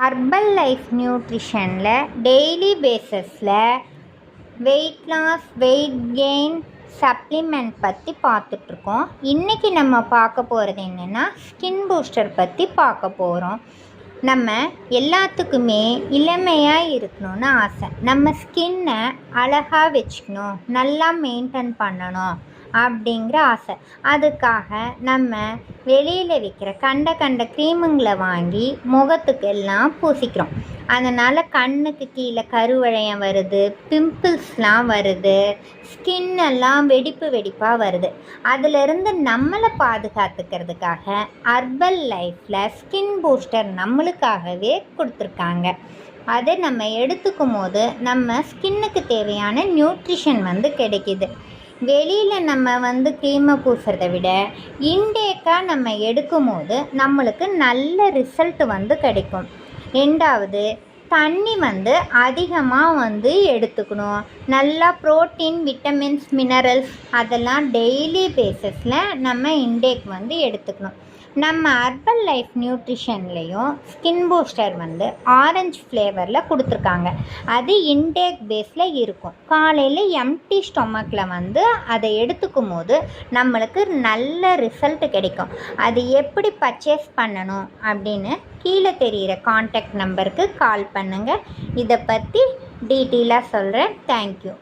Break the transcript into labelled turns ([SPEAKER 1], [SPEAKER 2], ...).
[SPEAKER 1] Herbal life நியூட்ரிஷனில் daily பேஸஸில் weight loss weight gain supplement பற்றி பார்த்துட்ருக்கோம். இன்றைக்கி நம்ம பார்க்க போகிறது என்னென்னா ஸ்கின் பூஸ்டர் பற்றி பார்க்க போகிறோம். நம்ம எல்லாத்துக்குமே இளமையாக இருக்கணும்னு ஆசை. நம்ம ஸ்கின்னை அழகாக வச்சுக்கணும், நல்லா மெயின்டைன் பண்ணணும் அப்படிங்கிற ஆசை. அதுக்காக நம்ம வெளியில் விற்கிற கண்ட க்ரீமுங்களை வாங்கி முகத்துக்கு எல்லாம் பூசிக்கிறோம். அதனால் கண்ணுக்கு கீழே கருவளையம் வருது, பிம்பிள்ஸ்லாம் வருது, ஸ்கின்னெல்லாம் வெடிப்பாக வருது. அதிலிருந்து நம்மளை பாதுகாத்துக்கிறதுக்காக ஹர்பல் லைஃப்பில் ஸ்கின் பூஸ்டர் நம்மளுக்காகவே கொடுத்துருக்காங்க. அதை நம்ம எடுத்துக்கும் போது நம்ம ஸ்கின்னுக்கு தேவையான நியூட்ரிஷன் கிடைக்கிது. வெளியில் நம்ம க்ரீமை பூசுறதை விட இன்டேக்காக நம்ம எடுக்கும் போது நம்மளுக்கு நல்ல ரிசல்ட் கிடைக்கும். ரெண்டாவது, தண்ணி அதிகமாக எடுத்துக்கணும். நல்லா ப்ரோட்டீன், விட்டமின்ஸ், மினரல்ஸ் அதெல்லாம் டெய்லி பேஸஸில் நம்ம இன்டேக் எடுத்துக்கணும். நம்ம ஹர்பல் லைஃப் நியூட்ரிஷன்லேயும் ஸ்கின் பூஸ்டர் ஆரஞ்சு ஃப்ளேவரில் கொடுத்துருக்காங்க. அது இன்டேக் பேஸில் இருக்கும். காலையில் எம்டி ஸ்டொமக்கில் அதை எடுத்துக்கும் போது நம்மளுக்கு நல்ல ரிசல்ட் கிடைக்கும். அது எப்படி பர்ச்சேஸ் பண்ணணும் அப்படின்னு கீழே தெரிகிற கான்டாக்ட் நம்பருக்கு கால் பண்ணுங்கள். இதை பற்றி டீட்டெயிலாக சொல்கிறேன். தேங்க்யூ.